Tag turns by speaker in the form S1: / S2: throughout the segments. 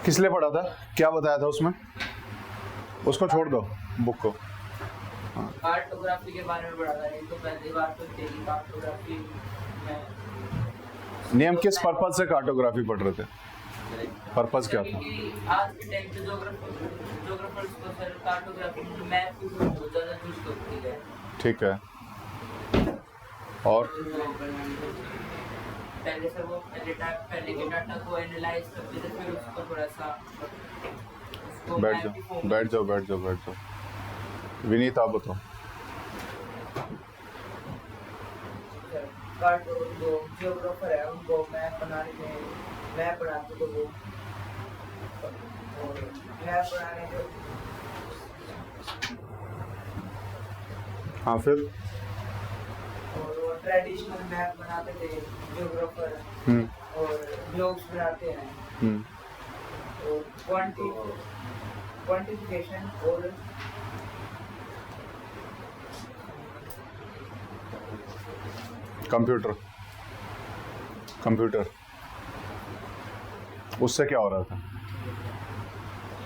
S1: किस लिए पढ़ा था, क्या बताया था उसमें? उसको छोड़ दो, बुक को।
S2: कार्टोग्राफी के बारे में पढ़ा था। नहीं तो पहली बार तो थी कार्टोग्राफी में।
S1: नियम किस पर्पज से कार्टोग्राफी पढ़ रहे थे? पर्पज क्या था?
S2: आज के टाइम पे जोग्राफर्स को सर कार्टोग्राफी मैप की बहुत ज़्यादा यूज करती है।
S1: ठीक है। और
S2: पहले से वो पहले के डाटा को एनालाइज करते थे, फिर उसको थोड़ा सा
S1: बैठ जाओ बैठ जाओ बैठ जाओ बैठ जाओ। विनीत आप बताओ।
S2: जियोग्राफर है उनको मैप बनाने में, मैप बनाते तो वो मैप बनाने के।
S1: हाँ फिर
S2: और वो ट्रेडिशनल मैप बनाते थे जियोग्राफर, और ग्लोब्स बनाते हैं, और क्वांटिफिकेशन और
S1: कंप्यूटर उससे क्या हो रहा था?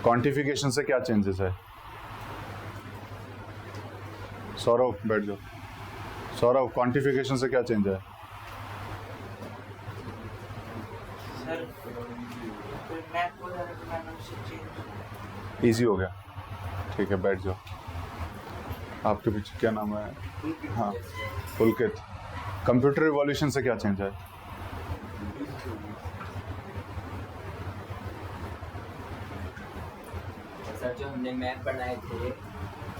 S1: क्वांटिफिकेशन से क्या चेंजेस है? सौरभ बैठ जाओ। सौरभ, क्वांटिफिकेशन से क्या चेंज है? इजी हो गया। ठीक है, बैठ जाओ। आपके पीछे क्या नाम है? हाँ, पुलकित। कंप्यूटर रिवॉल्यूशन से क्या चेंज है?
S3: सर जो हमने मैप बनाए थे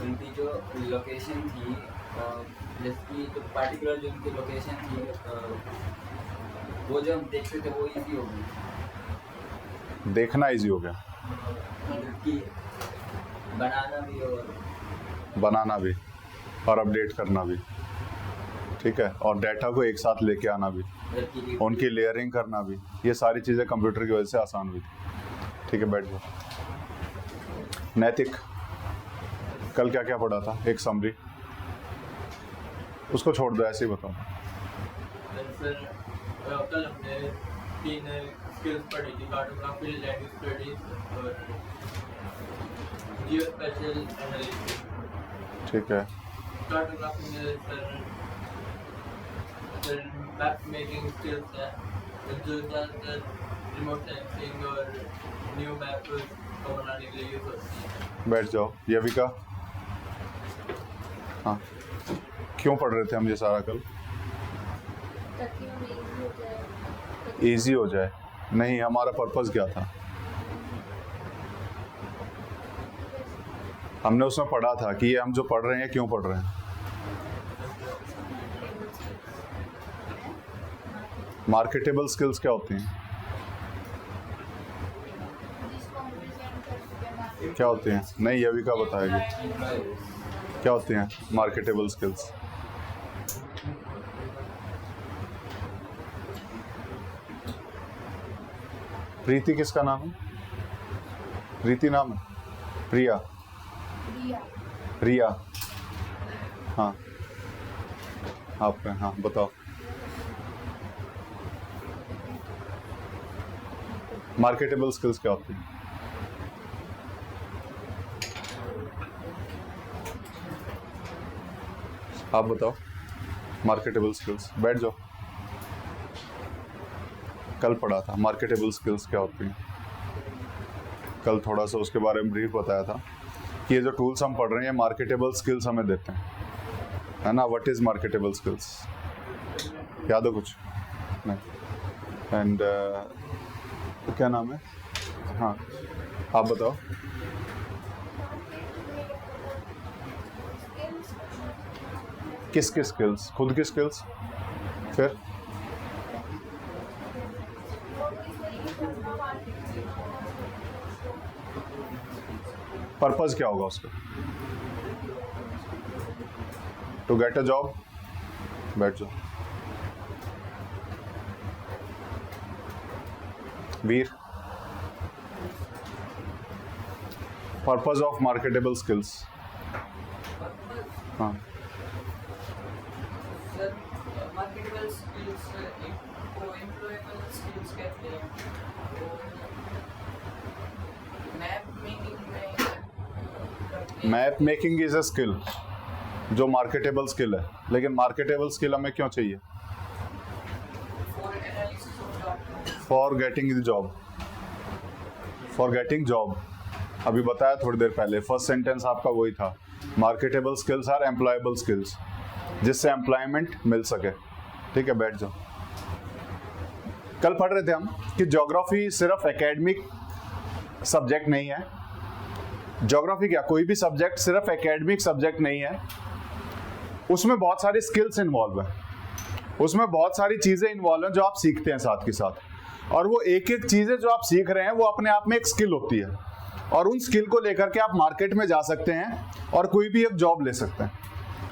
S3: उनकी जो लोकेशन थी, जिसकी जो पार्टिकुलर जो उनकी लोकेशन थी, वो जो हम देखते थे वो इजी हो गई।
S1: देखना इजी हो गया,
S3: कि बनाना भी
S1: और अपडेट करना भी। ठीक है, और डाटा को एक साथ लेके आना भी, उनकी लेयरिंग करना भी, ये सारी चीज़ें कंप्यूटर की वजह से आसान हुई थी। ठीक है, बैठ जाओ। नैतिक, कल क्या क्या पढ़ा था? एक समरी, उसको छोड़ दो, ऐसे ही बताओ।
S4: सर कल हमने 3 स्किल्स पढ़ी थी, कार्टोग्राफी, लैंड स्टडीज और जियोस्पेशियल एनालिसिस।
S1: ठीक है।
S4: कार्टोग्राफी में सर मैप मेकिंग स्किल्स है, जो ज़्यादातर रिमोट सेंसिंग और न्यू मैप को बनाने के लिए यूज होती है।
S1: बैठ जाओ। यविका, हाँ, क्यों पढ़ रहे थे हम ये सारा कल? इजी हो जाए। नहीं, हमारा पर्पस क्या था? हमने उसमें पढ़ा था कि ये हम जो पढ़ रहे हैं क्यों पढ़ रहे हैं। मार्केटेबल स्किल्स क्या होती हैं? क्या होती हैं? नहीं, यविका बताएगी क्या होती हैं मार्केटेबल स्किल्स। प्रीति किसका नाम है? प्रीति नाम है? प्रिया? रिया। हाँ, आपका। हाँ, बताओ। मार्केटेबल स्किल्स क्या होती हैं? आप बताओ। मार्केटेबल स्किल्स, बैठ जाओ। कल पढ़ा था मार्केटेबल स्किल्स क्या होती हैं। कल थोड़ा सा उसके बारे में ब्रीफ बताया था कि ये जो टूल्स हम पढ़ रहे हैं मार्केटेबल स्किल्स हमें देते हैं, है ना। What is marketable skills? याद हो कुछ? नहीं। एंड क्या नाम है? हाँ, आप बताओ। किसकी स्किल्स? खुद की स्किल्स। फिर पर्पस क्या होगा उसका? To get a job. बैठ जाओ। Veer, purpose of marketable skills. हाँ,
S2: सर मार्केटेबल स्किल्स को एम्प्लॉयबल स्किल्स कहते हैं।
S1: Map making is a skill जो मार्केटेबल स्किल है, लेकिन मार्केटेबल स्किल हमें क्यों चाहिए? For getting the job, for getting job. अभी बताया थोड़ी देर पहले, फर्स्ट सेंटेंस आपका वही था, marketable skills are employable skills, जिससे एम्प्लॉयमेंट मिल सके। ठीक है, बैठ जाओ। कल पढ़ रहे थे हम कि ज्योग्राफी सिर्फ एकेडमिक सब्जेक्ट नहीं है। ज्योग्राफी क्या, कोई भी सब्जेक्ट सिर्फ एकेडमिक सब्जेक्ट नहीं है, उसमें बहुत सारी स्किल्स इन्वॉल्व है, उसमें बहुत सारी चीजें इन्वॉल्व हैं जो आप सीखते हैं साथ के साथ, और वो एक एक चीजें जो आप सीख रहे हैं वो अपने आप में एक स्किल होती है, और उन स्किल को लेकर के आप मार्केट में जा सकते हैं और कोई भी एक जॉब ले सकते हैं।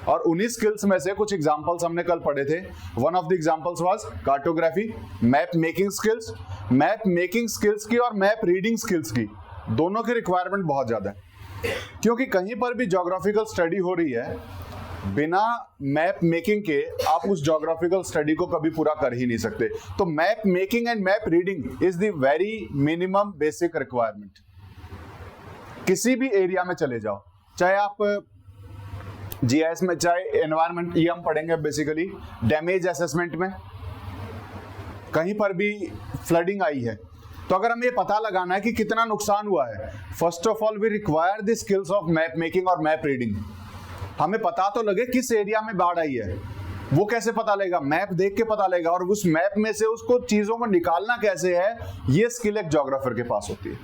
S1: और उन्हीं स्किल्स में से कुछ एग्जांपल्स हमने कल पढ़े थे। One of the examples was cartography, map making skills. Map making skills की और मैप रीडिंग स्किल्स की दोनों की रिक्वायरमेंट बहुत ज्यादा है, क्योंकि कहीं पर भी ज्योग्राफिकल स्टडी हो रही है, बिना मैप मेकिंग के आप उस ज्योग्राफिकल स्टडी को कभी पूरा कर ही नहीं सकते। तो map making and map reading is the very minimum basic requirement. किसी भी एरिया में चले जाओ, चाहे आप जीआईएस में, चाहे एनवायरमेंट, ये हम पढ़ेंगे बेसिकली डैमेज असेसमेंट में, कहीं पर भी फ्लडिंग आई है तो अगर हमें ये पता लगाना है कि कितना नुकसान हुआ है, first of all we require the skills of map making और मैप रीडिंग। हमें पता तो लगे किस एरिया में बाढ़ आई है, वो कैसे पता लगेगा? मैप देख के पता लगेगा, और उस मैप में से उसको चीजों को निकालना कैसे है, ये स्किल एक ज्योग्राफर के पास होती है।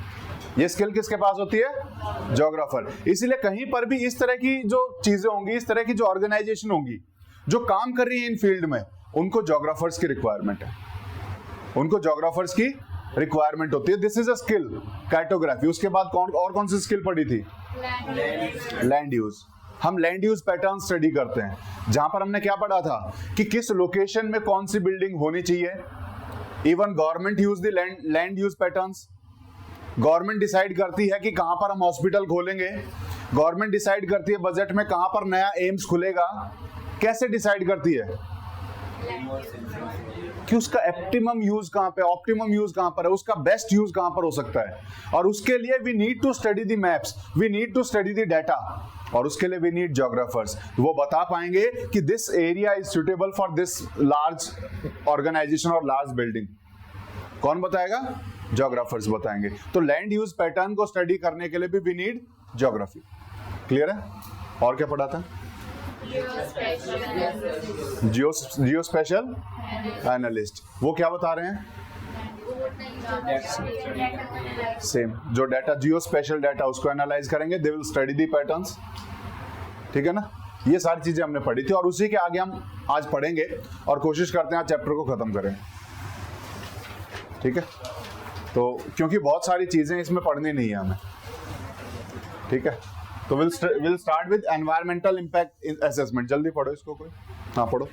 S1: ये स्किल किसके पास होती है? ज्योग्राफर। इसलिए कहीं पर भी इस तरह की जो चीजें होंगी, इस तरह की जो ऑर्गेनाइजेशन होंगी जो काम कर रही है इन फील्ड में, उनको ज्योग्राफर्स की रिक्वायरमेंट है, उनको ज्योग्राफर्स की रिक्वायरमेंट होती है। This is a skill, cartography. उसके बाद कौन सी स्किल पढ़ी थी? Land use. हम लैंड यूज पैटर्न स्टडी करते हैं, जहां पर हमने क्या पढ़ा था कि किस लोकेशन में कौन सी बिल्डिंग होनी चाहिए। Even government use the land use patterns. Government decide करती है कि कहां पर हम हॉस्पिटल खोलेंगे, गवर्नमेंट डिसाइड करती है बजट में कहां पर नया एम्स खुलेगा। कैसे डिसाइड करती है? कि उसका ऑप्टिमम यूज कहां पे, ऑप्टिमम यूज कहां पर है, उसका बेस्ट यूज कहां पर हो सकता है। और उसके लिए we need to study the maps, we need to study the data, और उसके लिए वी नीड ज्योग्राफर्स। वो बता पाएंगे कि this area is suitable for this large organisation और लार्ज बिल्डिंग। कौन बताएगा? ज्योग्राफर्स बताएंगे। तो लैंड यूज पैटर्न को स्टडी करने के लिए भी वी नीड ज्योग्राफी। क्लियर है? और क्या पढ़ा था? जियो स्पेशल एनालिस्ट। वो क्या बता रहे हैं? सेम, जो डाटा जियो स्पेशल डाटा उसको एनालाइज करेंगे, they will study the patterns. ठीक है ना? ये सारी चीजें हमने पढ़ी थी और उसी के आगे हम आज पढ़ेंगे और कोशिश करते हैं आज चैप्टर को खत्म करें। ठीक है? तो क्योंकि बहुत सारी चीजें इसमें पढ़नी नहीं है हमें। ठीक है? तो will start with environmental impact assessment. जल्दी पढ़ो इसको कोई। हाँ पढ़ो।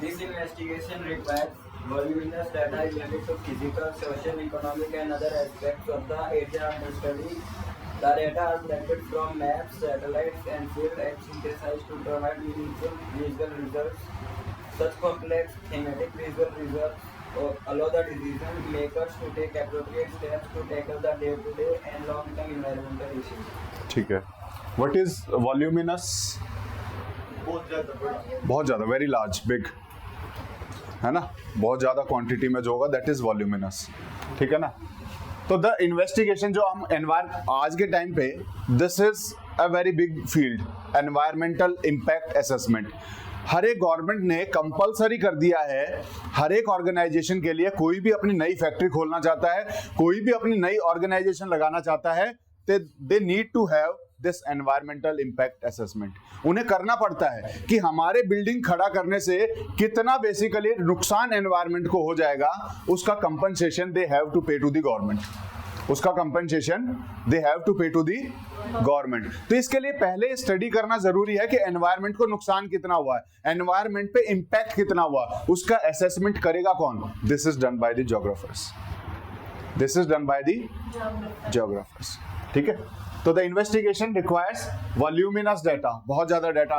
S3: This investigation requires voluminous data related to physical, social, economic and other aspects of the area under study. The data are collected from maps, satellites and field and synthesized to provide meaningful visual results. Such complex thematic visual results allow the decision makers to take appropriate steps to tackle the day-to-day and long-term environmental issues.
S1: ठीक है। What is voluminous? बहुत ज़्यादा, very large, big, है ना? बहुत ज़्यादा quantity में जो होगा दैट इज वॉल्यूमिनस। ठीक है ना? तो द इन्वेस्टिगेशन जो हम आज के टाइम पे, this is a very big field, environmental impact assessment. हर एक गवर्नमेंट ने कंपलसरी कर दिया है, हर एक ऑर्गेनाइजेशन के लिए, कोई भी अपनी नई फैक्ट्री खोलना चाहता है, कोई भी अपनी नई ऑर्गेनाइजेशन लगाना चाहता है, they need to have this environmental impact assessment. उन्हें करना पड़ता है कि हमारे बिल्डिंग खड़ा करने से कितना बेसिकली नुकसान एनवायरमेंट को हो जाएगा, उसका कंपनसेशन दे हैव टू पे टू द गवर्नमेंट, उसका कंपनसेशन दे हैव टू पे टू द गवर्नमेंट। तो इसके लिए पहले स्टडी करना जरूरी है कि एनवायरमेंट को नुकसान कितना हुआ है, एनवायरमेंट पे इंपैक्ट कितना हुआ, उसका असेसमेंट करेगा कौन? This is done by the geographers, this is done by the geographers. ठीक है? तो the investigation requires voluminous data, बहुत ज्यादा डाटा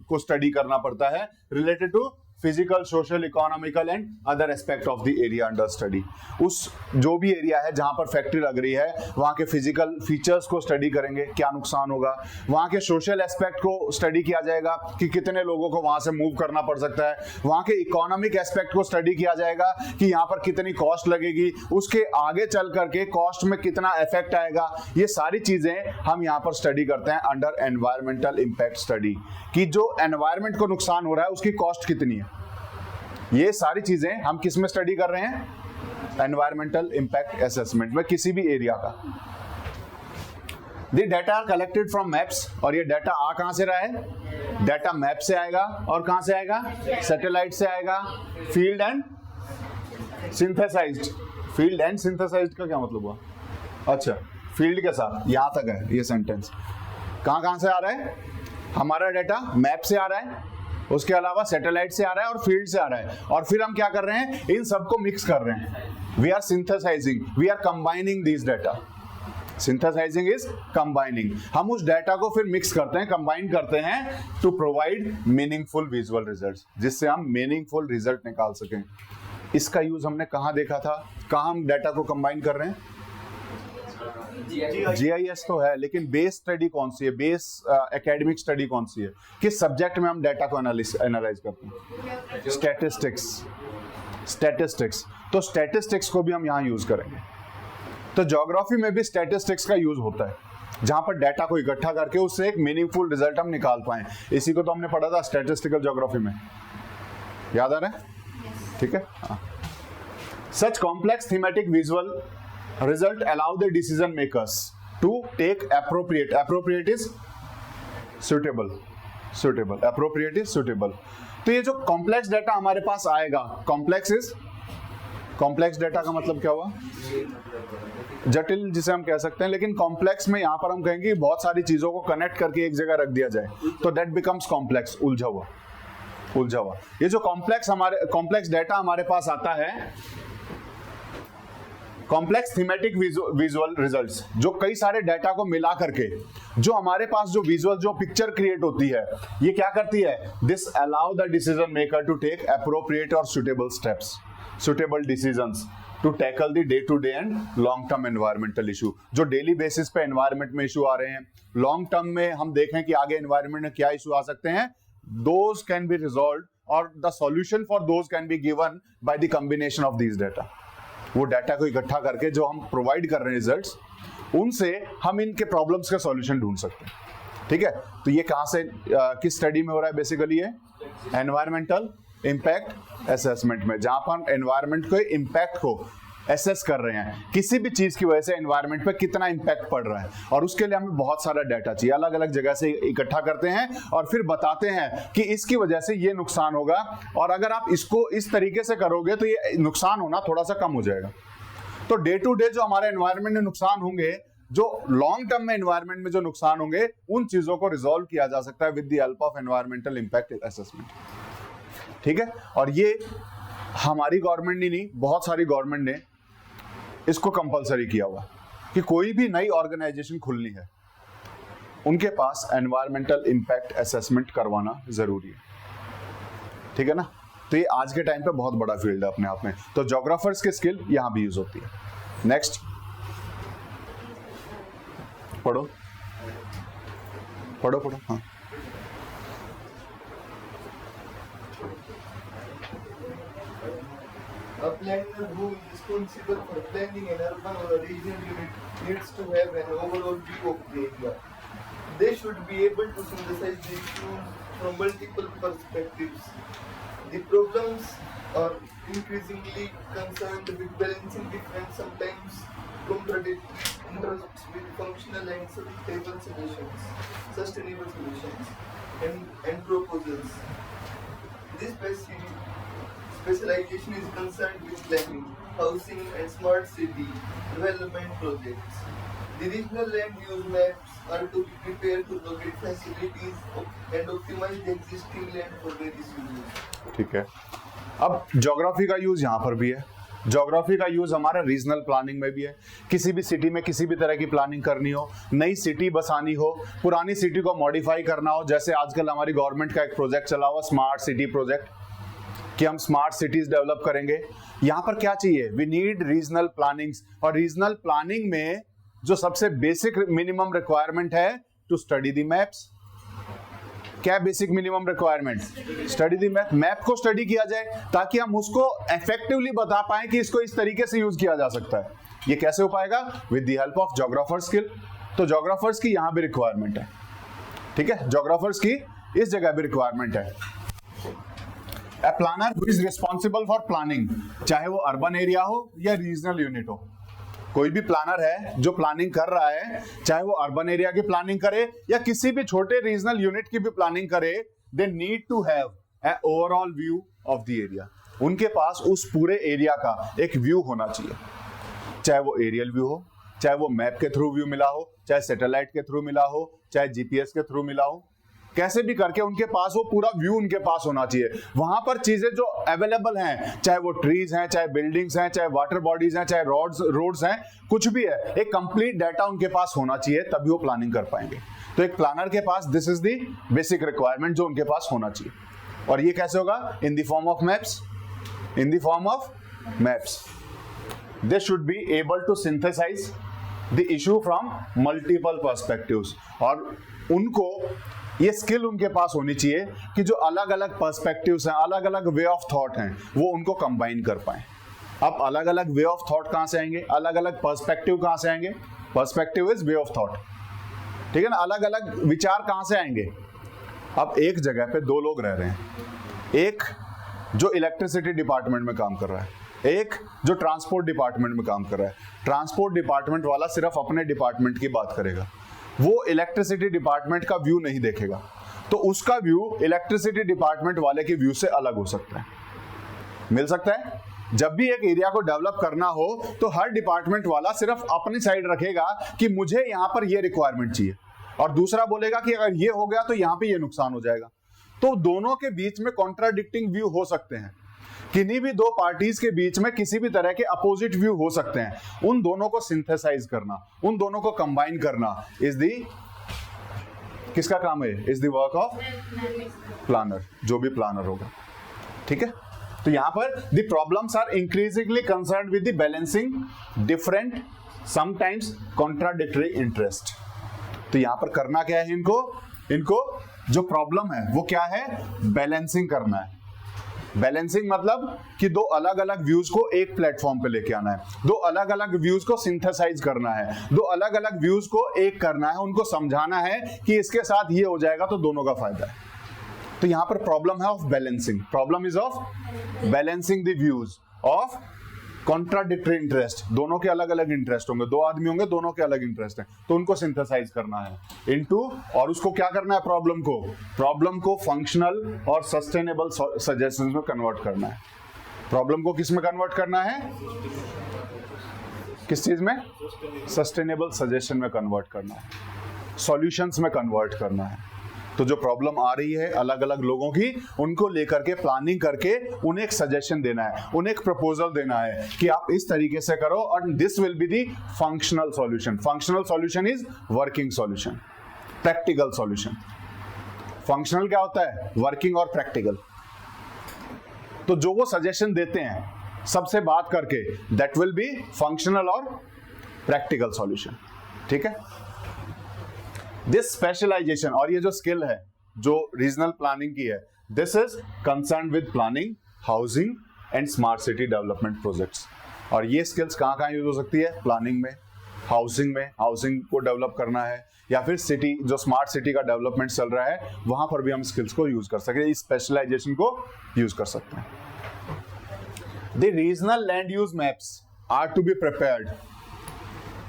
S1: को स्टडी करना पड़ता है related to physical, social, economical and other aspect of the area under study. उस जो भी एरिया है जहां पर फैक्ट्री लग रही है वहां के फिजिकल फीचर्स को स्टडी करेंगे, क्या नुकसान होगा, वहां के सोशल एस्पेक्ट को स्टडी किया जाएगा कि कितने लोगों को वहां से मूव करना पड़ सकता है, वहां के इकोनॉमिक एस्पेक्ट को स्टडी किया जाएगा कि यहाँ पर कितनी कॉस्ट लगेगी, उसके आगे चल करके कॉस्ट में कितना इफेक्ट आएगा। ये सारी चीजें हम यहाँ पर स्टडी करते हैं अंडर एनवायरमेंटल इंपैक्ट स्टडी, कि जो एनवायरमेंट को नुकसान हो रहा है उसकी कॉस्ट कितनी है। ये सारी चीजें हम किस में स्टडी कर रहे हैं, एनवायरमेंटल इंपैक्ट असेसमेंट में, किसी भी एरिया का। The data are collected from maps, और ये डाटा आ कहां से रहा है, डाटा मैप से आएगा और कहां से आएगा, सैटेलाइट से आएगा। Field and synthesised, field and synthesised का क्या मतलब हुआ, अच्छा फील्ड के साथ, यहां तक है ये सेंटेंस। कहां से आ रहा है, हमारा डाटा मैप से आ रहा है, उसके अलावा सैटेलाइट से आ रहा है और फील्ड से आ रहा है, और फिर हम क्या कर रहे हैं, इन सबको मिक्स कर रहे हैं। We are synthesising, we are combining this data. Synthesising is combining, हम उस डाटा को फिर मिक्स करते हैं, कंबाइन करते हैं to provide meaningful visual results, जिससे हम मीनिंगफुल रिजल्ट निकाल सकें। इसका यूज हमने कहां देखा था, कहां हम डाटा को कंबाइन कर रहे हैं, GIS तो है, लेकिन बेस स्टडी कौन सी है, बेस एकेडमिक स्टडी कौन सी है, किस सब्जेक्ट में हम डाटा को एनालाइज करते हैं, स्टैटिस्टिक्स। तो स्टैटिस्टिक्स को भी हम यहाँ यूज करेंगे। तो ज्योग्राफी में भी स्टैटिस्टिक्स का यूज होता है, जहां पर डाटा को इकट्ठा करके उससे एक मीनिंगफुल रिजल्ट हम निकाल पाए। इसी को तो हमने पढ़ा था स्टैटिस्टिकल ज्योग्राफी में, याद आ रहा है, ठीक है। Such complex thematic visual result allow the decision makers to take appropriate is suitable, appropriate is suitable। तो ये जो कॉम्प्लेक्स डाटा हमारे पास आएगा, कॉम्प्लेक्स डाटा का मतलब क्या हुआ, जटिल जिसे हम कह सकते हैं, लेकिन कॉम्प्लेक्स में यहां पर हम कहेंगे बहुत सारी चीजों को कनेक्ट करके एक जगह रख दिया जाए, तो दैट बिकम्स कॉम्प्लेक्स, उलझा हुआ। ये जो कॉम्प्लेक्स डाटा हमारे पास आता है, कॉम्प्लेक्स थीमेटिक विजुअल रिजल्ट्स, जो कई सारे डाटा को मिला करके जो हमारे पास जो विजुअल, जो पिक्चर क्रिएट होती है, ये क्या करती है, this allow the decision maker to take appropriate और suitable steps, suitable decisions to tackle the day to day and long term environmental issue. जो डेली बेसिस पे एनवायरमेंट में इशू आ रहे हैं, लॉन्ग टर्म में हम देखें कि आगे एनवायरमेंट में क्या इशू आ सकते हैं, दोज कैन बी रिजॉल्व्ड और the solution for those can be given by the combination of these data. वो डाटा को इकट्ठा करके जो हम प्रोवाइड कर रहे हैं रिजल्ट्स, उनसे हम इनके प्रॉब्लम्स का सॉल्यूशन ढूंढ सकते हैं, ठीक है। तो ये कहां से किस स्टडी में हो रहा है, बेसिकली ये एनवायरमेंटल इंपैक्ट असेसमेंट में, जहां पर हम एनवायरमेंट के इंपैक्ट को एसेस कर रहे हैं, किसी भी चीज की वजह से एनवायरमेंट पे कितना इंपैक्ट पड़ रहा है, और उसके लिए हमें बहुत सारा डाटा चाहिए, अलग अलग जगह से इकट्ठा करते हैं और फिर बताते हैं कि इसकी वजह से ये नुकसान होगा, और अगर आप इसको इस तरीके से करोगे तो ये नुकसान होना थोड़ा सा कम हो जाएगा। तो डे टू डे जो हमारे एनवायरमेंट में नुकसान होंगे, जो लॉन्ग टर्म में एनवायरमेंट में जो नुकसान होंगे, उन चीजों को रिजॉल्व किया जा सकता है with the help of environmental impact assessment, ठीक है। और ये हमारी गवर्नमेंट ने नहीं, बहुत सारी गवर्नमेंट ने इसको कंपलसरी किया हुआ कि कोई भी नई ऑर्गेनाइजेशन खुलनी है, उनके पास एनवायरमेंटल इंपैक्ट असेसमेंट करवाना जरूरी है, ठीक है ना। तो ये आज के टाइम पे बहुत बड़ा फील्ड है अपने आप में। तो ज्योग्राफर्स की स्किल यहां भी यूज होती है। नेक्स्ट पढ़ो हाँ।
S5: A planner who is responsible for planning an urban or a regional unit needs to have an overall view of the area. They should be able to synthesize the issues from multiple perspectives. The problems are increasingly concerned with balancing different, sometimes contradictory interests with functional and sustainable solutions and proposals. This specialization is concerned with planning, housing and smart city development projects. The regional land use maps are to be prepared to locate facilities and optimize the existing land for various uses.
S1: ठीक है। अब geography का use यहाँ पर भी है। Geography का use हमारा रीजनल प्लानिंग में भी है। किसी भी सिटी में किसी भी तरह की प्लानिंग करनी हो, नई सिटी बसानी हो, पुरानी सिटी को मॉडिफाई करना हो, जैसे आजकल हमारी गवर्नमेंट का एक प्रोजेक्ट चला हुआ स्मार्ट सिटी प्रोजेक्ट, कि हम स्मार्ट सिटीज डेवलप करेंगे। यहां पर क्या चाहिए, वी नीड रीजनल प्लानिंग, और रीजनल प्लानिंग में जो सबसे बेसिक मिनिमम रिक्वायरमेंट है टू स्टडी द मैप्स। क्या basic minimum requirement, study the map. Map को स्टडी किया जाए ताकि हम उसको इफेक्टिवली बता पाए कि इसको इस तरीके से यूज किया जा सकता है। ये कैसे हो पाएगा, with the help of geographer skill. तो जोग्राफर्स की यहां भी रिक्वायरमेंट है, ठीक है, जोग्राफर्स की इस जगह भी रिक्वायरमेंट है। A planner who is responsible for planning, चाहे वो अर्बन एरिया हो या रीजनल यूनिट हो, कोई भी प्लानर है जो प्लानिंग कर रहा है, चाहे वो अर्बन एरिया की प्लानिंग करे या किसी भी छोटे रीजनल यूनिट की भी प्लानिंग करे, they need to have a overall view of the area. उनके पास उस पूरे एरिया का एक व्यू होना चाहिए, चाहे वो एरियल व्यू हो, चाहे वो मैप के थ्रू व्यू मिला हो, चाहे सैटेलाइट के थ्रू मिला हो, चाहे जीपीएस के थ्रू मिला हो, कैसे भी करके उनके पास वो पूरा व्यू उनके पास होना चाहिए। वहां पर चीजें जो अवेलेबल हैं, चाहे वो ट्रीज हैं, चाहे बिल्डिंग्स हैं, चाहे वाटर बॉडीज हैं, चाहे रोड्स हैं, कुछ भी है, एक कंप्लीट डाटा उनके पास होना चाहिए, तभी वो प्लानिंग कर पाएंगे। तो एक प्लानर के पास this is the basic requirement जो उनके पास होना चाहिए। और ये कैसे होगा, in the form of maps, in the form of maps. They should be able to synthesize the issue from multiple perspectives, और उनको ये स्किल उनके पास होनी चाहिए कि जो अलग अलग पर्सपेक्टिव्स हैं, अलग अलग वे ऑफ थॉट हैं, वो उनको कंबाइन कर पाए। अब अलग अलग वे ऑफ थॉट कहां से आएंगे, अलग अलग पर्सपेक्टिव कहां से आएंगे, perspective is way of thought, ठीक है ना, अलग अलग विचार कहां से आएंगे। अब एक जगह पे दो लोग रह रहे हैं, एक जो इलेक्ट्रिसिटी डिपार्टमेंट में काम कर रहा है, एक जो ट्रांसपोर्ट डिपार्टमेंट में काम कर रहा है। ट्रांसपोर्ट डिपार्टमेंट वाला सिर्फ अपने डिपार्टमेंट की बात करेगा, वो इलेक्ट्रिसिटी डिपार्टमेंट का व्यू नहीं देखेगा, तो उसका व्यू इलेक्ट्रिसिटी डिपार्टमेंट वाले के व्यू से अलग हो सकता है, मिल सकता है। जब भी एक एरिया को डेवलप करना हो तो हर डिपार्टमेंट वाला सिर्फ अपनी साइड रखेगा कि मुझे यहां पर ये रिक्वायरमेंट चाहिए, और दूसरा बोलेगा कि अगर ये हो गया तो यहां पे ये नुकसान हो जाएगा। तो दोनों के बीच में कॉन्ट्राडिक्टिंग व्यू हो सकते हैं, किन्हीं भी दो पार्टीज के बीच में किसी भी तरह के अपोजिट व्यू हो सकते हैं। उन दोनों को सिंथेसाइज करना, उन दोनों को कंबाइन करना इज दी, किसका काम है, is the work of planner, जो भी प्लानर होगा, ठीक है। तो यहां पर the problems are increasingly concerned with the balancing different sometimes contradictory interest. तो यहां पर करना क्या है, इनको जो प्रॉब्लम है वो क्या है, बैलेंसिंग करना है। बैलेंसिंग मतलब कि दो अलग अलग व्यूज को एक प्लेटफॉर्म पे लेके आना है, दो अलग अलग व्यूज को सिंथेसाइज करना है, दो अलग अलग व्यूज को एक करना है, उनको समझाना है कि इसके साथ ये हो जाएगा तो दोनों का फायदा है। तो यहां पर प्रॉब्लम है of balancing, problem is of balancing the views of contradictory interest. दोनों के अलग अलग इंटरेस्ट होंगे, दो आदमी होंगे, दोनों के अलग इंटरेस्ट हैं, तो उनको सिंथेसाइज करना है इनटू, और उसको क्या करना है, प्रॉब्लम को फंक्शनल और सस्टेनेबल सजेशंस में कन्वर्ट करना है। प्रॉब्लम को किस में कन्वर्ट करना है, किस चीज में, सस्टेनेबल सजेशन में कन्वर्ट करना है, सॉल्यूशंस में कन्वर्ट करना है। तो जो प्रॉब्लम आ रही है अलग अलग लोगों की, उनको लेकर के प्लानिंग करके उन्हें एक सजेशन देना है, उन्हें एक प्रपोजल देना है कि आप इस तरीके से करो, और this will be the functional solution. Functional solution is working solution, practical solution. Functional क्या होता है, वर्किंग और प्रैक्टिकल। तो जो वो सजेशन देते हैं सबसे बात करके, दैट विल बी फंक्शनल और प्रैक्टिकल सॉल्यूशन, ठीक है। दिस स्पेशलाइजेशन, और ये जो स्किल है जो रीजनल प्लानिंग की है, this is concern with planning, housing and smart city development projects. और ये स्किल्स कहाँ कहाँ यूज हो सकती है, प्लानिंग में, हाउसिंग को डेवलप करना है, या फिर सिटी, जो स्मार्ट सिटी का डेवलपमेंट चल रहा है वहां पर भी हम स्किल्स को यूज कर सकते हैं, इस स्पेशलाइजेशन को यूज कर सकते हैं। The regional land use maps are to be prepared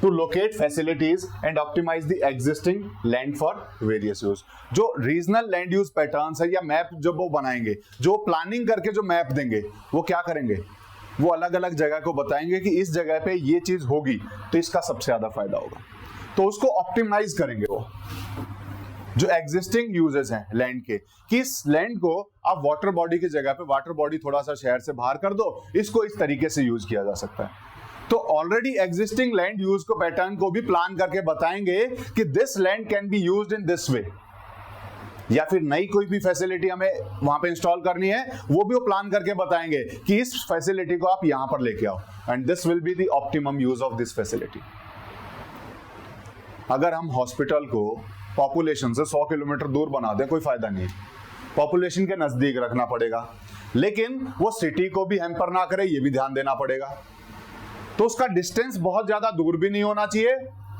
S1: to locate facilities and optimize the existing land for various use। जो रीजनल लैंड यूज पैटर्न्स है या मैप जब वो बनाएंगे, जो प्लानिंग करके जो मैप देंगे, वो क्या करेंगे, वो अलग अलग जगह को बताएंगे कि इस जगह पे ये चीज होगी तो इसका सबसे ज्यादा फायदा होगा, तो उसको ऑप्टिमाइज करेंगे। वो जो एग्जिस्टिंग यूजेस हैं लैंड के, कि इस लैंड को आप वाटर बॉडी की जगह पे, वाटर बॉडी थोड़ा सा शहर से बाहर कर दो, इसको इस तरीके से यूज किया जा सकता है। तो ऑलरेडी एग्जिस्टिंग लैंड यूज को, पैटर्न को भी प्लान करके बताएंगे कि this land can be used in this way, या फिर नई कोई भी फैसिलिटी हमें वहां पे इंस्टॉल करनी है, वो भी वो प्लान करके बताएंगे कि इस फैसिलिटी को आप यहां पर लेके आओ, and this will be the optimum use of this facility. अगर हम हॉस्पिटल को पॉपुलेशन से 100 किलोमीटर दूर बना दें, कोई फायदा नहीं है, पॉपुलेशन के नजदीक रखना पड़ेगा, लेकिन वो सिटी को भी हैम्पर ना करे, ये भी ध्यान देना पड़ेगा। तो उसका डिस्टेंस बहुत ज्यादा दूर भी नहीं होना चाहिए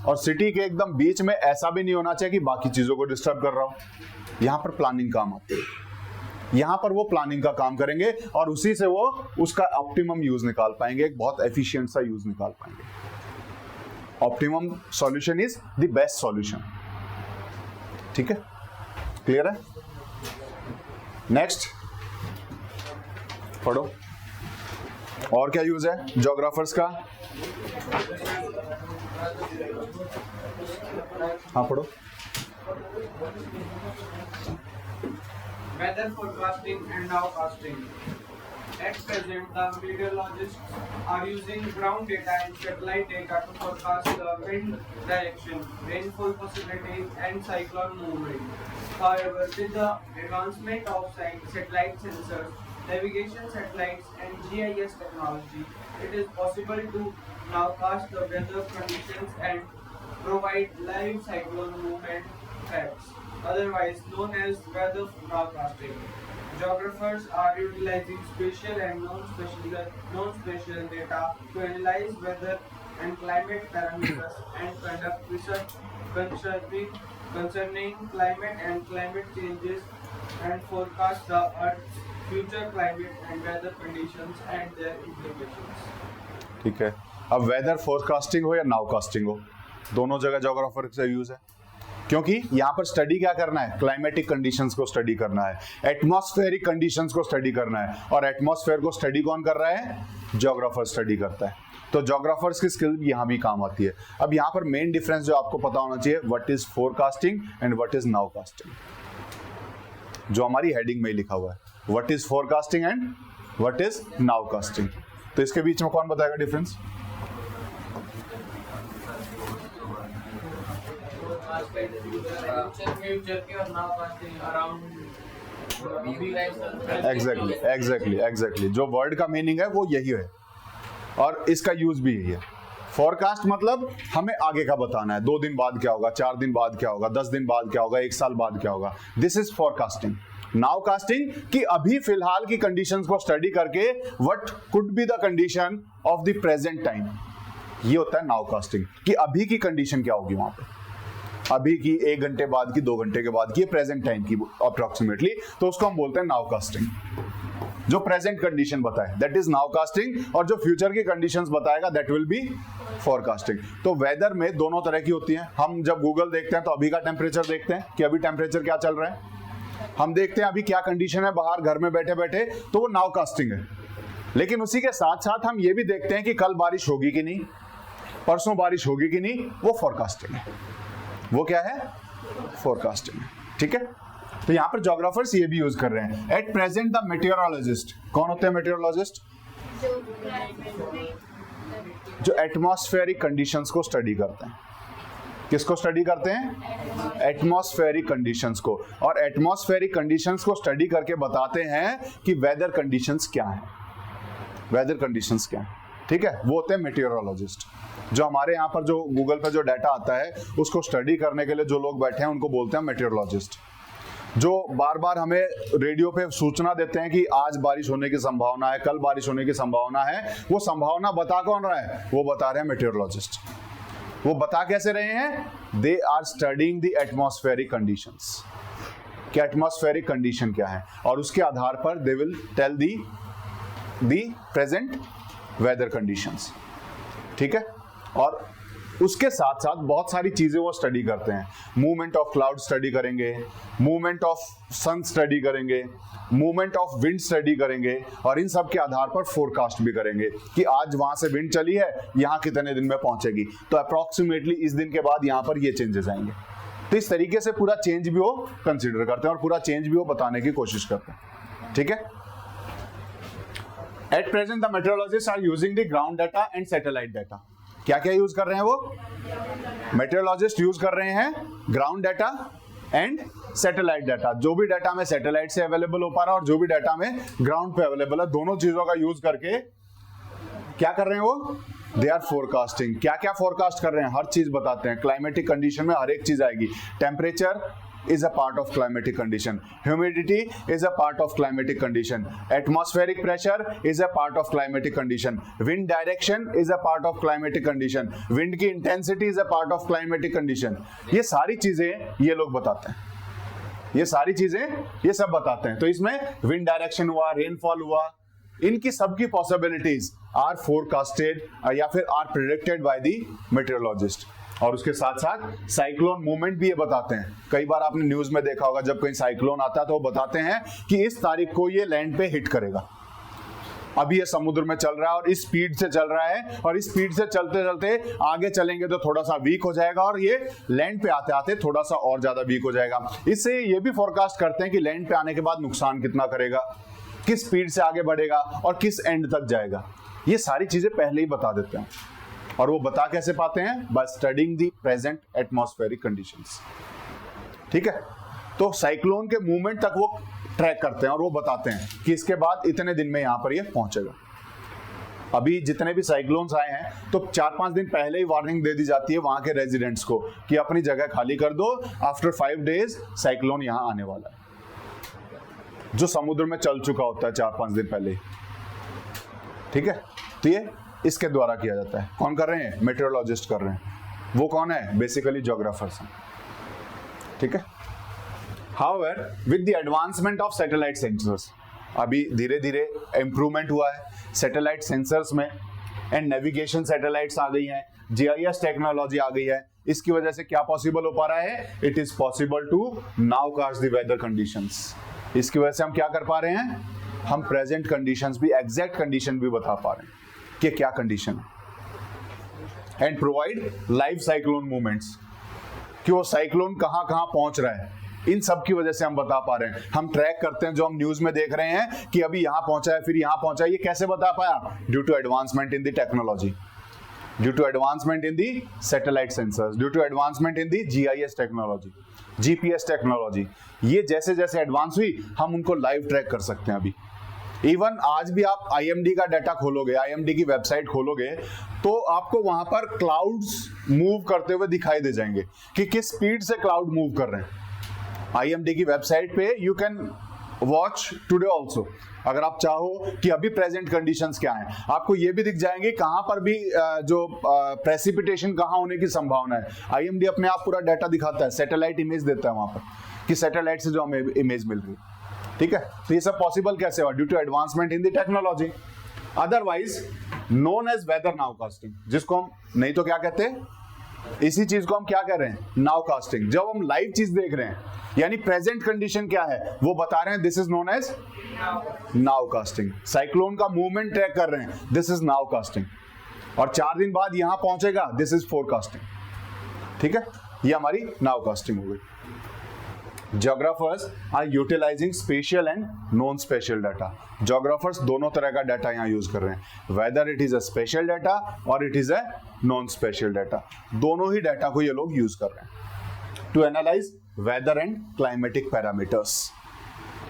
S1: और सिटी के एकदम बीच में ऐसा भी नहीं होना चाहिए कि बाकी चीजों को डिस्टर्ब कर रहा हो। यहां पर प्लानिंग काम आती है, यहां पर वो प्लानिंग का काम करेंगे और उसी से वो उसका ऑप्टिमम यूज निकाल पाएंगे, एक बहुत एफिशिएंट सा यूज निकाल पाएंगे। Optimum solution is the best solution. ठीक है, क्लियर है? नेक्स्ट पढ़ो, और क्या यूज है ज्योग्राफर्स का? हाँ पढ़ो।
S6: Weather forecasting and nowcasting. At present, the meteorologists are using ground data and satellite data to forecast the wind direction, rainfall possibilities, and cyclone movement. However, with the advancement of satellite sensors, navigation satellites, and GIS technology, it is possible to nowcast the weather conditions and provide live cyclone movement facts, otherwise known as weather nowcasting. Geographers are utilizing spatial and non-spatial data to analyze weather and climate parameters and conduct research concerning climate and climate changes and forecast the Earth's future climate and weather conditions and their implications.
S1: ठीक है, अब weather forecasting हो या नाउकास्टिंग हो, दोनों जगह geographer से use है, क्योंकि यहां पर स्टडी क्या करना है? क्लाइमेटिक कंडीशंस को स्टडी करना है, एटमॉस्फेरिक कंडीशंस को स्टडी करना है, और एटमॉस्फेयर को स्टडी कौन कर रहा है? ज्योग्राफर स्टडी करता है। तो ज्योग्राफर्स की स्किल यहां भी काम आती है। अब यहां पर मेन डिफरेंस जो आपको पता होना चाहिए, what is forecasting and what is nowcasting, जो हमारी हेडिंग में लिखा हुआ है, what is forecasting and what is nowcasting. तो इसके बीच में कौन बताएगा डिफरेंस? एग्जैक्टली जो वर्ड का मीनिंग है वो यही है और इसका यूज भी यही है। फोरकास्ट मतलब हमें आगे का बताना है, 2 दिन बाद क्या होगा, 4 दिन बाद क्या होगा, 10 दिन बाद क्या होगा, 1 साल बाद क्या होगा, दिस इज फोरकास्टिंग। नाउकास्टिंग कि अभी फिलहाल की कंडीशंस को स्टडी करके what could be the condition of the present time, ये होता है नाउकास्टिंग, कि अभी की कंडीशन क्या होगी वहां पे, अभी की 1 घंटे बाद की, 2 घंटे के बाद की, प्रेजेंट टाइम की अप्रोक्सीमेटली, तो उसको हम बोलते हैं नाउकास्टिंग। जो प्रेजेंट कंडीशन बताए दैट इज नाउकास्टिंग, और जो फ्यूचर की कंडीशंस बताएगा दैट विल बी फोरकास्टिंग। तो वेदर में दोनों तरह की होती हैं। हम जब गूगल देखते हैं तो अभी का टेम्परेचर देखते हैं कि अभी टेम्परेचर क्या चल रहा है, हम देखते हैं अभी क्या कंडीशन है बाहर घर में बैठे बैठे, तो वो नाउकास्टिंग है। लेकिन उसी के साथ साथ हम ये भी देखते हैं कि कल बारिश होगी कि नहीं, परसों बारिश होगी कि नहीं, वो फोरकास्टिंग है। वो क्या है? फोरकास्टिंग है। ठीक है, तो यहां पर ज्योग्राफर्स ये भी यूज कर रहे हैं। एट प्रेजेंट द मेटेरोलॉजिस्ट, कौन होते हैं मेटेरोलॉजिस्ट? जो एटमॉस्फेरिक कंडीशंस को स्टडी करते हैं। किसको स्टडी करते हैं? एटमॉस्फेरिक कंडीशंस को। और एटमॉस्फेरिक कंडीशंस को स्टडी करके बताते हैं कि वेदर कंडीशंस क्या है, वेदर कंडीशंस क्या है। ठीक है, वो होते हैं मेटेरोलॉजिस्ट। जो हमारे यहाँ पर जो गूगल पे जो डाटा आता है उसको स्टडी करने के लिए जो लोग बैठे हैं उनको बोलते हैं मेटेरोलॉजिस्ट। जो बार बार हमें रेडियो पे सूचना देते हैं कि आज बारिश होने की संभावना है, कल बारिश होने की संभावना है, वो संभावना बता कौन रहा है? वो बता रहे हैं मेटेरोलॉजिस्ट। वो बता कैसे रहे हैं? They are studying the atmospheric conditions, कि एटमॉस्फेरिक कंडीशन क्या है, और उसके आधार पर they will tell the present weather conditions. ठीक है, और उसके साथ साथ बहुत सारी चीजें वो स्टडी करते हैं। मूवमेंट ऑफ क्लाउड स्टडी करेंगे, मूवमेंट ऑफ सन स्टडी करेंगे, मूवमेंट ऑफ विंड स्टडी करेंगे, और इन सब के आधार पर फोरकास्ट भी करेंगे कि आज वहां से विंड चली है, यहाँ कितने दिन में पहुंचेगी, तो अप्रोक्सीमेटली इस दिन के बाद यहाँ पर ये चेंजेस आएंगे। तो इस तरीके से पूरा चेंज भी वो कंसिडर करते हैं और पूरा चेंज भी वो बताने की कोशिश करते हैं। ठीक है, at present the meteorologist are using the ground data and satellite data. क्या क्या यूज कर रहे हैं वो? मेट्रोलॉजिस्ट यूज कर रहे हैं ground data and satellite data, जो भी डाटा में सैटेलाइट से अवेलेबल हो पा रहा है और जो भी डाटा में ग्राउंड पे अवेलेबल है, दोनों चीजों का यूज करके क्या कर रहे हैं वो, दे आर फोरकास्टिंग। क्या क्या फोरकास्ट कर रहे हैं, हर चीज बताते हैं। क्लाइमेटिक कंडीशन में हर एक चीज आएगी। Temperature is a part of climatic condition, humidity is a part of climatic condition, atmospheric pressure is a part of climatic condition, wind direction is a part of climatic condition, wind की intensity is a part of climatic condition। ये सारी चीजें ये लोग बताते हैं, ये सारी चीजें ये सब बताते हैं। तो इसमें विंड डायरेक्शन हुआ, रेनफॉल हुआ, इनकी सबकी पॉसिबिलिटीज आर फोरकास्टेड या फिर आर प्रेडिक्टेड बाय द मेटेरोलॉजिस्ट। और उसके साथ साथ साइक्लोन मूवमेंट भी ये बताते हैं। कई बार आपने न्यूज में देखा होगा, जब कहीं साइक्लोन आता है तो वो बताते हैं कि इस तारीख को ये लैंड पे हिट करेगा। अभी ये समुद्र में चल रहा है और इस स्पीड से चल रहा है, और इस स्पीड से चलते चलते आगे चलेंगे तो थोड़ा सा वीक हो जाएगा, और ये लैंड पे आते आते थोड़ा सा और ज्यादा वीक हो जाएगा। इससे ये भी फोरकास्ट करते हैं कि लैंड पे आने के बाद नुकसान कितना करेगा, किस स्पीड से आगे बढ़ेगा और किस एंड तक जाएगा। ये सारी चीजें पहले ही बता देते हैं। और वो बता कैसे पाते हैं, by studying the present atmospheric conditions. ठीक है, तो साइक्लोन के मूवमेंट तक वो ट्रैक करते हैं और वो बताते हैं कि इसके बाद इतने दिन में यहां पर ये पहुंचेगा। अभी जितने भी साइक्लोन्स आए हैं तो 4-5 दिन पहले ही वार्निंग दे दी जाती है वहां के रेजिडेंट्स को कि अपनी जगह खाली कर दो, आफ्टर 5 डेज साइक्लोन यहां आने वाला है, जो समुद्र में चल चुका होता है 4-5 दिन पहले। ठीक है, तो ये इसके द्वारा किया जाता है। कौन कर रहे हैं, मेट्रोलॉजिस्ट कर रहे हैं। वो कौन है, बेसिकली ज्योग्राफर्स हैं। ठीक है, however with the advancement of satellite sensors, अभी धीरे धीरे इंप्रूवमेंट हुआ है सैटेलाइट सेंसर्स में, एंड नेविगेशन सैटेलाइट्स आ गई हैं, जीआईएस टेक्नोलॉजी आ गई है। इसकी वजह से क्या पॉसिबल हो पा रहा है, it is possible to nowcast the weather conditions. इसकी वजह से हम क्या कर पा रहे हैं, हम प्रेजेंट कंडीशंस भी, एग्जैक्ट कंडीशन भी बता पा रहे हैं कि क्या कंडीशन है, and provide live cyclone movements, कि वो साइक्लोन कहां कहां पहुंच रहा है, इन सब की वजह से हम बता पा रहे हैं। हम ट्रैक करते हैं, जो हम न्यूज में देख रहे हैं कि अभी यहां पहुंचा है फिर यहां पहुंचा है, ये कैसे बता पाया, due to advancement in the technology, due to advancement in the satellite sensors, due to advancement in the GIS technology, GPS technology. ये जैसे जैसे एडवांस हुई हम उनको लाइव ट्रैक कर सकते हैं। अभी इवन आज भी आप आईएमडी का डाटा खोलोगे, आईएमडी की वेबसाइट खोलोगे, तो आपको वहां पर क्लाउड्स मूव करते हुए दिखाई दे जाएंगे कि किस स्पीड से क्लाउड मूव कर रहे हैं। आईएमडी की वेबसाइट पे you can watch today also. अगर आप चाहो कि अभी प्रेजेंट कंडीशंस क्या हैं, आपको ये भी दिख जाएंगे कहां पर भी जो प्रेसिपिटेशन कहां होने की संभावना है। आईएमडी अपने आप पूरा डाटा दिखाता है, सैटेलाइट इमेज देता है वहां पर कि सैटेलाइट से जो हमें इमेज मिल रही है। ठीक है, तो ये सब पॉसिबल कैसे हुआ, due to advancement in the technology. Otherwise known as weather nowcasting, जिसको हम नहीं तो क्या कहते हैं, इसी चीज को हम क्या कह रहे हैं, नाउकास्टिंग। जब हम लाइव चीज देख रहे हैं, यानी प्रेजेंट कंडीशन क्या है वो बता रहे हैं, this is known as nowcasting. Cyclone का मूवमेंट ट्रैक कर रहे हैं, दिस इज नाउकास्टिंग। और 4 दिन बाद यहां पहुंचेगा, दिस इज फोरकास्टिंग। ठीक है, ये हमारी नाउकास्टिंग हो गई। Geographers are utilizing spatial and non-spatial data. Geographers दोनों तरह का डाटा यहाँ यूज कर रहे हैं, whether it is a spatial data or it is a non-spatial data, दोनों ही डाटा को ये लोग यूज कर रहे हैं to analyze weather and climatic parameters।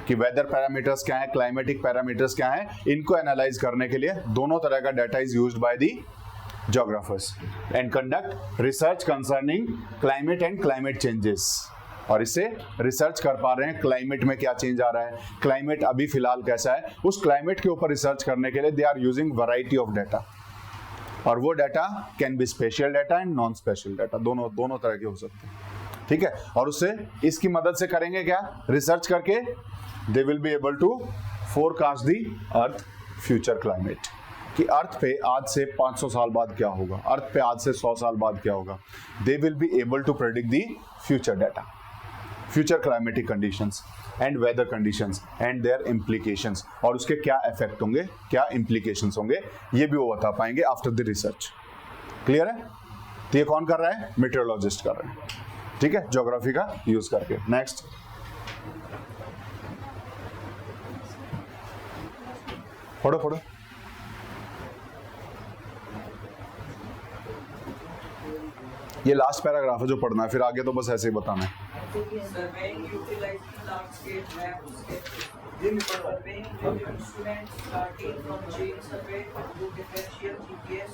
S1: कि वेदर पैरामीटर्स क्या है, क्लाइमेटिक पैरामीटर्स क्या है, इनको एनालाइज करने के लिए दोनों तरह का data is used by the geographers and conduct research concerning climate and climate changes। और इससे रिसर्च कर पा रहे हैं क्लाइमेट में क्या चेंज आ रहा है, क्लाइमेट अभी फिलहाल कैसा है, उस क्लाइमेट के ऊपर रिसर्च करने के लिए they are using variety of data. और वो data can be spatial data and non spatial data, दोनों तरह के हो सकते हैं। ठीक है, और उससे इसकी मदद से करेंगे क्या, रिसर्च करके they will be able to forecast the earth future climate, कि अर्थ पे आज से 500 साल बाद क्या होगा, अर्थ पे आज से 100 साल बाद क्या होगा। They will be able to predict the future data, future climatic conditions and weather conditions and their implications, और उसके क्या इफेक्ट होंगे, क्या इम्प्लीकेशंस होंगे, ये भी वो बता पाएंगे आफ्टर द रिसर्च। क्लियर है, तो ये कौन कर रहा है, मेट्रोलॉजिस्ट कर रहे हैं। ठीक है, ज्योग्राफी का यूज करके। नेक्स्ट, पढ़ो ये लास्ट पैराग्राफ है जो पढ़ना है, फिर आगे तो बस ऐसे ही बताना है।
S6: Surveying utilizing large-scale maps, surveying with instruments starting from chain survey to differential GPS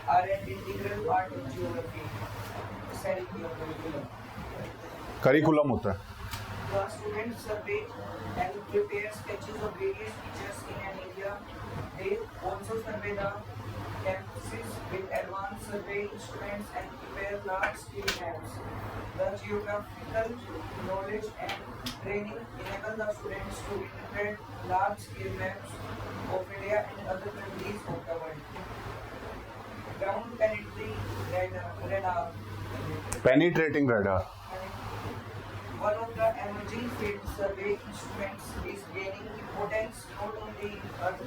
S6: are an integral part of geography.
S1: Curriculum होता है.
S6: The students survey and prepare sketches of various features in an area. They also survey the campuses with advanced survey instruments and prepare large-scale maps. The geographical knowledge and training enable the students to interpret large-scale maps of India and other countries of the world. Ground
S1: Penetrating radar.
S6: One of the emerging field survey instruments is gaining importance not only in earth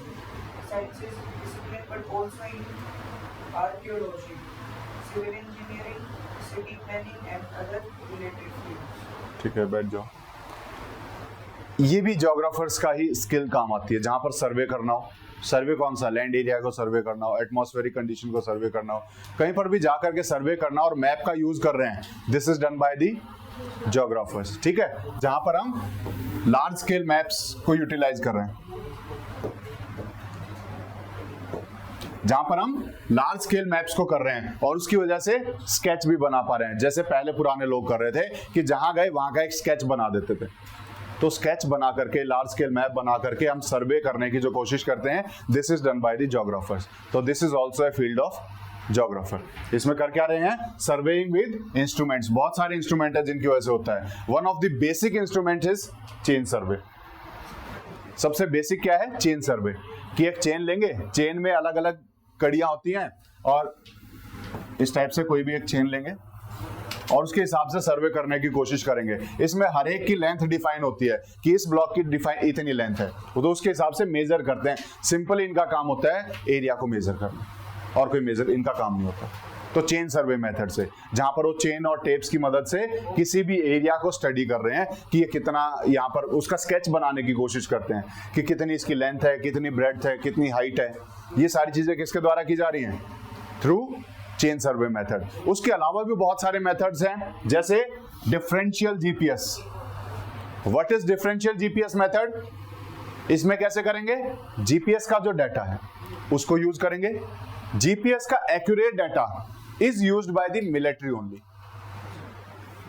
S6: sciences discipline but also in archaeology, civil engineering, city planning and other related fields.
S1: ठीक है, बैठ जाओ. ये भी geographers का ही skill काम आती है, जहां पर सर्वे करना हो. सर्वे कौन सा? लैंड एरिया को सर्वे करना हो, एटमॉस्फेरिक कंडीशन को सर्वे करना हो, कहीं पर भी जाकर के सर्वे करना और मैप का यूज कर रहे हैं. This is done by the geographers. ठीक है, जहां पर हम लार्ज स्केल मैप्स को यूटिलाइज कर रहे हैं, जहां पर हम लार्ज स्केल मैप्स को कर रहे हैं और उसकी वजह से स्केच भी बना पा रहे हैं. जैसे पहले पुराने लोग कर रहे थे कि जहां गए वहां का एक स्केच बना देते थे. तो स्केच बना करके, लार्ज स्केल मैप बना करके हम सर्वे करने की जो कोशिश करते हैं, this is done by the geographers. तो this is also a field of geographer. इसमें कर क्या रहे हैं? Surveying with instruments. बहुत सारे इंस्ट्रूमेंट है जिनकी वजह से होता है. One of the basic instrument is chain survey. सबसे बेसिक क्या है? Chain survey. कि एक चेन लेंगे, चेन में अलग अलग कड़ियां होती हैं और इस टाइप से कोई भी एक चेन लेंगे और उसके हिसाब से सर्वे करने की कोशिश करेंगे. इसमें हर एक की लेंथ डिफाइन होती है कि इस ब्लॉक की डिफाइन इतनी लेंथ है, तो उसके हिसाब से मेजर करते हैं. सिंपली इनका काम होता है एरिया को मेजर करना, और कोई मेजर इनका काम नहीं होता. तो चेन सर्वे मेथड से, जहां पर वो चेन और टेप्स की मदद से किसी भी एरिया को स्टडी कर रहे हैं कि ये कितना, यहाँ पर उसका स्केच बनाने की कोशिश करते हैं कि कितनी इसकी लेंथ है, कितनी ब्रेड्थ है, कितनी हाइट है. ये सारी चीजें किसके द्वारा की जा रही हैं? Through chain survey method. उसके अलावा भी बहुत सारे मेथड्स हैं, जैसे differential GPS. What is differential GPS method? इसमें कैसे करेंगे? जीपीएस का जो डाटा है उसको यूज करेंगे. जीपीएस का accurate data is used by the military only.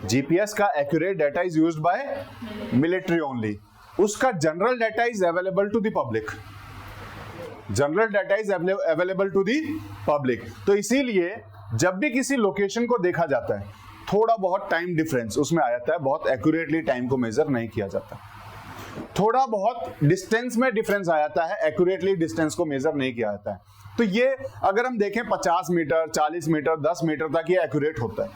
S1: GPS का accurate data is used by military only. उसका general data is available to the public. General data is available to the public. तो इसीलिए जब भी किसी location को देखा जाता है, थोड़ा बहुत टाइम डिफरेंस उसमें आ जाता है. बहुत एक्यूरेटली टाइम को मेजर नहीं किया जाता. थोड़ा बहुत डिस्टेंस में डिफरेंस आ जाता है, एक्यूरेटली डिस्टेंस को मेजर नहीं किया जाता है. तो ये अगर हम देखें 50 मीटर, 40 मीटर, 10 मीटर तक ये एक्यूरेट होता है.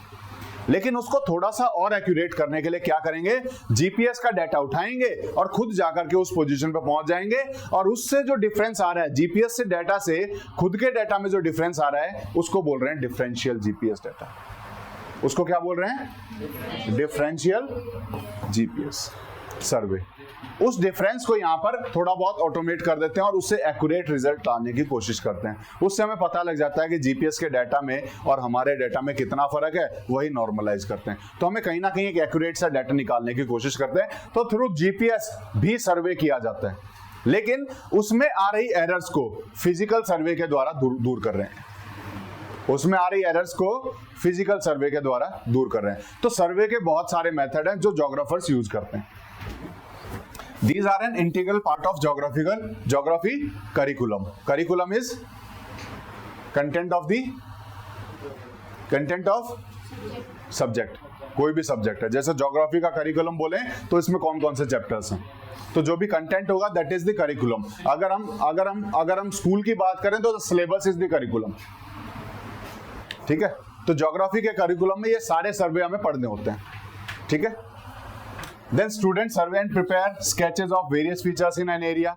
S1: लेकिन उसको थोड़ा सा और एक्यूरेट करने के लिए क्या करेंगे? जीपीएस का डाटा उठाएंगे और खुद जाकर के उस पोजीशन पर पहुंच जाएंगे, और उससे जो डिफरेंस आ रहा है जीपीएस से डाटा से, खुद के डाटा में जो डिफरेंस आ रहा है, उसको बोल रहे हैं डिफरेंशियल जीपीएस डाटा. उसको क्या बोल रहे हैं? Differential GPS survey. उस डिफरेंस को यहां पर थोड़ा बहुत ऑटोमेट कर देते हैं और उससे एक्यूरेट रिजल्ट लाने की कोशिश करते हैं. उससे हमें पता लग जाता है कि जीपीएस के डाटा में और हमारे डाटा में कितना फर्क है, वही नॉर्मलाइज करते हैं. तो हमें कहीं ना कहीं एक एक्यूरेट सा डाटा निकालने की कोशिश करते हैं. तो थ्रू जीपीएस भी सर्वे किया जाता है, लेकिन उसमें आ रही एरर्स को फिजिकल सर्वे के द्वारा दूर कर रहे हैं. उसमें आ रही एरर्स को फिजिकल सर्वे के द्वारा दूर कर रहे हैं. तो सर्वे के बहुत सारे मेथड हैं जो जोग्राफर्स यूज करते हैं. These are an integral part of geography curriculum. Curriculum is content of subject. कोई भी सब्जेक्ट है. जैसे ज्योग्राफी का करिकुलम बोले तो इसमें कौन कौन से चैप्टर्स हैं, तो जो भी कंटेंट होगा दैट इज द करिकुलम. अगर हम स्कूल की बात करें तो सिलेबस इज द करिकुलम. ठीक है. तो ज्योग्राफी के करिकुलम में ये सारे सर्वे हमें पढ़ने होते हैं. ठीक है. Then students survey and prepare sketches of various features in an area.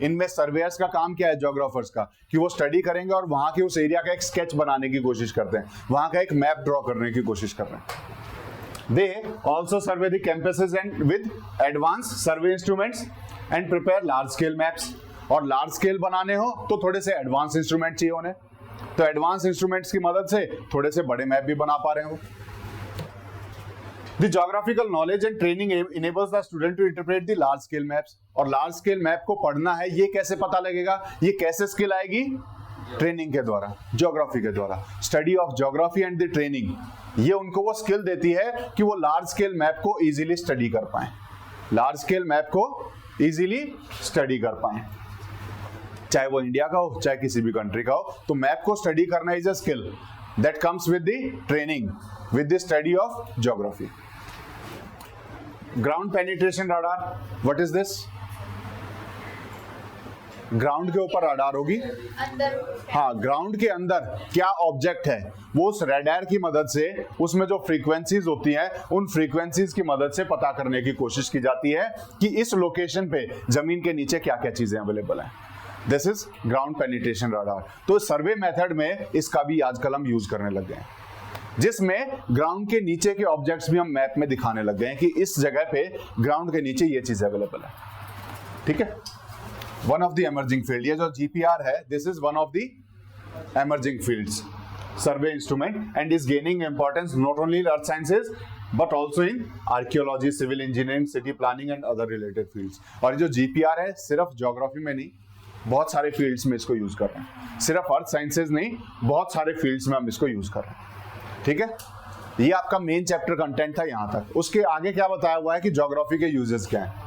S1: इनमें सर्वेयर्स का काम क्या है? जोग्राफर्स का, कि वो स्टडी करेंगे और वहां के उस एरिया का एक स्केच बनाने की कोशिश करते हैं, वहां का एक मैप ड्रॉ करने की कोशिश कर रहे हैं. They also survey the campuses and with advanced survey instruments and prepare large scale maps. और लार्ज स्केल बनाने हो तो थोड़े से एडवांस इंस्ट्रूमेंट चाहिए उन्हें. तो एडवांस इंस्ट्रूमेंट्स की मदद से थोड़े से बड़े मैप भी बना पा रहे हो. The geographical knowledge and training enables the student to interpret the large scale maps. और large scale map को पढ़ना है, ये कैसे पता लगेगा, ये कैसे स्किल आएगी? ट्रेनिंग के द्वारा, ज्योग्राफी के द्वारा. Study of geography and the training, ये उनको वो स्किल देती है कि वो लार्ज स्केल मैप को इजीली स्टडी कर पाए, लार्ज स्केल मैप को इजीली स्टडी कर पाए, चाहे वो इंडिया का हो चाहे किसी भी कंट्री का हो. तो मैप को स्टडी करना is a skill that comes with the training, with the study of geography. Ground penetration radar, what is this? Ground के ऊपर रडार होगी, हाँ, ग्राउंड के अंदर क्या ऑब्जेक्ट है वो उस रडार की मदद से, उसमें जो फ्रीक्वेंसीज होती हैं उन फ्रीक्वेंसीज की मदद से पता करने की कोशिश की जाती है कि इस लोकेशन पे जमीन के नीचे क्या क्या चीजें अवेलेबल हैं. This is ground penetration radar. तो सर्वे मेथड में इसका भी आजकल हम यूज करने लग गए हैं, जिसमें ग्राउंड के नीचे के ऑब्जेक्ट्स भी हम मैप में दिखाने लग गए हैं कि इस जगह पे ग्राउंड के नीचे ये चीज अवेलेबल है. ठीक है, one of the emerging field, ये जो जीपीआर है, this is one of the emerging fields, survey instrument, and is gaining importance not only in earth sciences but also in archaeology, civil engineering, city planning and other related fields. और जो GPR है सिर्फ geography में नहीं, बहुत सारे fields में इसको यूज कर रहे हैं, सिर्फ अर्थ साइंसेज नहीं, बहुत सारे फील्ड्स में हम इसको यूज कर रहे हैं. ठीक है, ये आपका मेन चैप्टर कंटेंट था यहां तक. उसके आगे क्या बताया हुआ है कि ज्योग्राफी के यूजेस क्या हैं.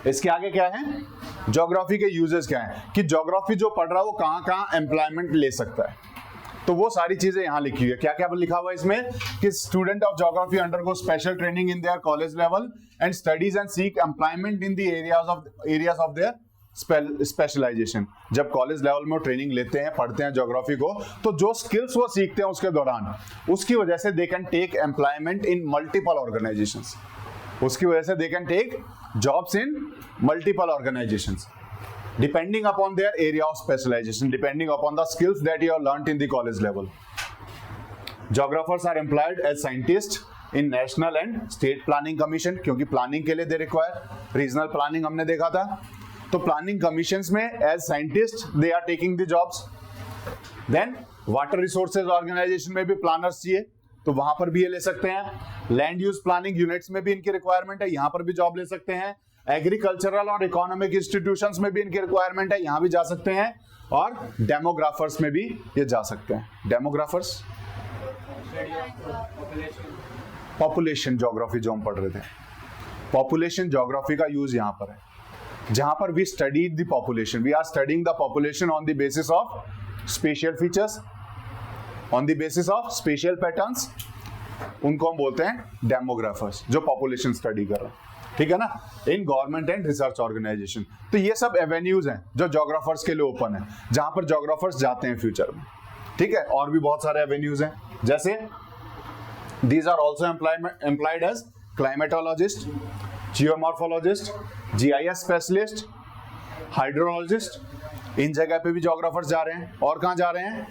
S1: इसके आगे क्या है, ज्योग्राफी के यूजेस क्या है, कि ज्योग्राफी जो पढ़ रहा है वो कहां कहां एम्प्लॉयमेंट ले सकता है. तो वो सारी चीजें यहां लिखी हुई है. क्या क्या लिखा हुआ है इसमें, कि student of geography undergo special training in their college level and studies and seek employment in the areas of their specialisation. जब कॉलेज लेवल में वो ट्रेनिंग लेते हैं, पढ़ते हैं ज्योग्राफी को, तो जो स्किल्स वो सीखते हैं उसके दौरान, उसकी वजह से they can take employment in multiple organisations, उसकी वजह से they can take jobs in multiple organisations depending upon their area of specialisation, depending upon the skills that you have learned in the college level. Geographers are employed as scientists in national and state planning commission, क्योंकि planning के लिए they require, regional planning हमने देखा था, तो planning commissions में as scientist they are taking the jobs. Then water resources organisation में भी प्लानर्स चाहिए, तो वहां पर भी ये ले सकते हैं. लैंड यूज प्लानिंग यूनिट्स में भी इनकी रिक्वायरमेंट है, यहां पर भी जॉब ले सकते हैं. एग्रीकल्चरल और इकोनॉमिक इंस्टीट्यूशंस में भी इनकी रिक्वायरमेंट है, यहां भी जा सकते हैं. और डेमोग्राफर्स में भी ये जा सकते हैं. डेमोग्राफर्स, पॉपुलेशन ज्योग्राफी जो हम पढ़ रहे थे, पॉपुलेशन ज्योग्राफी का यूज यहां पर है, जहां पर we studied the population, we are studying the population on the basis of spatial features, on the basis of spatial patterns, उनको हम बोलते हैं डेमोग्राफर्स, जो पॉपुलेशन स्टडी कर रहे हैं. ठीक है ना, in government and research organisation. तो ये सब एवेन्यूज हैं जो ज्योग्राफर्स के लिए ओपन है, जहां पर ज्योग्राफर्स जाते हैं फ्यूचर में. ठीक है, और भी बहुत सारे एवेन्यूज हैं, जैसे these are also employed as climatologist, geomorphologist, GIS specialist, hydrologist. इन जगह पे भी ज्योग्राफर्स जा रहे हैं. और कहां जा रहे हैं,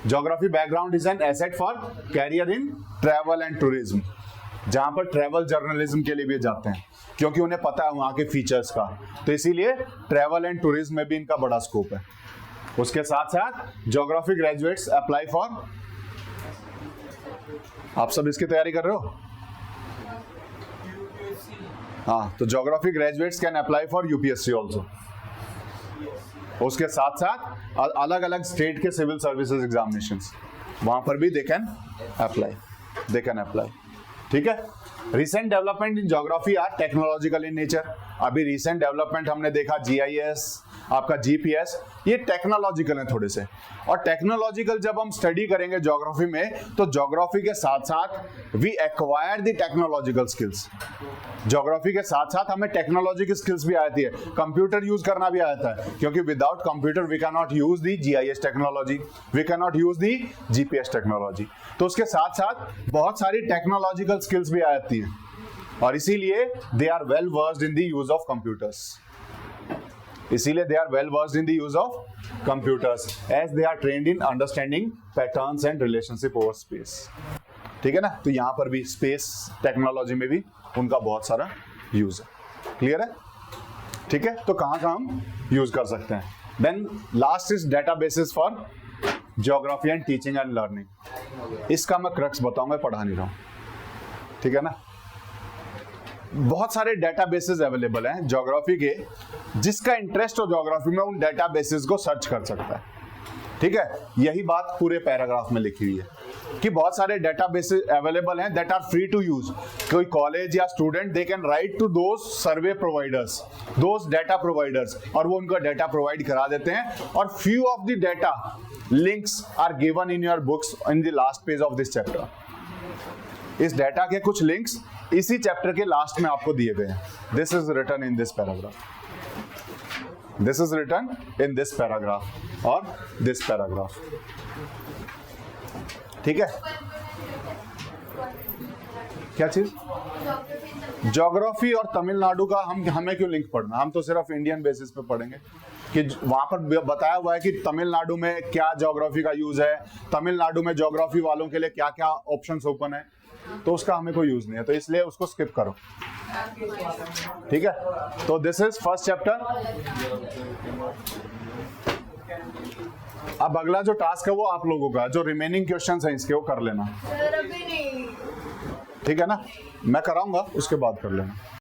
S1: geography background is an asset for career in travel and tourism, जहां पर ट्रैवल जर्नलिज्म के लिए भी जाते हैं, क्योंकि उन्हें पता है वहां के फीचर्स का, तो इसीलिए ट्रैवल एंड टूरिज्म में भी इनका बड़ा स्कोप है. उसके साथ साथ ज्योग्राफी ग्रेजुएट्स अप्लाई फॉर, आप सब इसकी तैयारी कर रहे हो, हाँ, तो geography graduates can apply for UPSC also. उसके साथ साथ अलग अलग स्टेट के सिविल सर्विसेज एग्जामिनेशंस, वहां पर भी दे कैन अप्लाई. ठीक है, recent development in geography are technological in nature. अभी रिसेंट डेवलपमेंट हमने देखा जीआईएस, आपका जीपीएस, ये टेक्नोलॉजिकल है थोड़े से. और टेक्नोलॉजिकल जब हम स्टडी करेंगे ज्योग्राफी में, तो ज्योग्राफी के साथ साथ we acquire the technological skills. Geography के साथ साथ हमें टेक्नोलॉजी की स्किल्स भी आती है, कंप्यूटर यूज करना भी आता है, क्योंकि without computer we can not use the GIS technology, we can not use the GPS technology. तो उसके साथ साथ बहुत सारी टेक्नोलॉजिकल स्किल्स भी आती हैं, और इसीलिए they are well versed in the use of computers. इसीलिए they are well versed in the use of computers, as they are trained in understanding patterns and relationship over space. ठीक है ना, तो यहां पर भी स्पेस टेक्नोलॉजी में भी उनका बहुत सारा यूज है. क्लियर है? ठीक है, तो कहां कहां हम यूज कर सकते हैं. Then last is databases for geography and teaching and learning. इसका मैं क्रक्स बताऊंगा, पढ़ा नहीं रहा हूं. ठीक है ना। बहुत सारे डेटाबेसेस अवेलेबल हैं ज्योग्राफी के, जिसका इंटरेस्ट हो ज्योग्राफी में उन डेटाबेसेस को सर्च कर सकता है, ठीक है। यही बात पूरे पैराग्राफ में लिखी हुई है कि बहुत सारे डेटाबेसेस अवेलेबल हैं that are free to use. कोई कॉलेज या student they can write to those survey providers, those data providers, और वो उनका डाटा प्रोवाइड करा देते हैं। और few of the data links are given in your books in the last page of this chapter. इस data के कुछ लिंक्स इसी चैप्टर के लास्ट में आपको दिए गए हैं। This is written in this paragraph, this is written in this paragraph और दिस पैराग्राफ, ठीक है। क्या चीज? ज्योग्राफी और तमिलनाडु का हमें क्यों लिंक पढ़ना? हम तो सिर्फ इंडियन बेसिस पे पढ़ेंगे कि वहां पर बताया हुआ है कि तमिलनाडु में क्या ज्योग्राफी का यूज है, तमिलनाडु में ज्योग्राफी वालों के लिए क्या क्या ऑप्शंस ओपन है, तो उसका हमें कोई यूज नहीं है, तो इसलिए उसको स्किप करो, ठीक है। तो दिस इज फर्स्ट चैप्टर। अब अगला जो टास्क है वो आप लोगों का, जो रिमेनिंग क्वेश्चंस हैं इसके वो कर लेना, ठीक है ना। मैं कराऊंगा, उसके बाद कर लेना।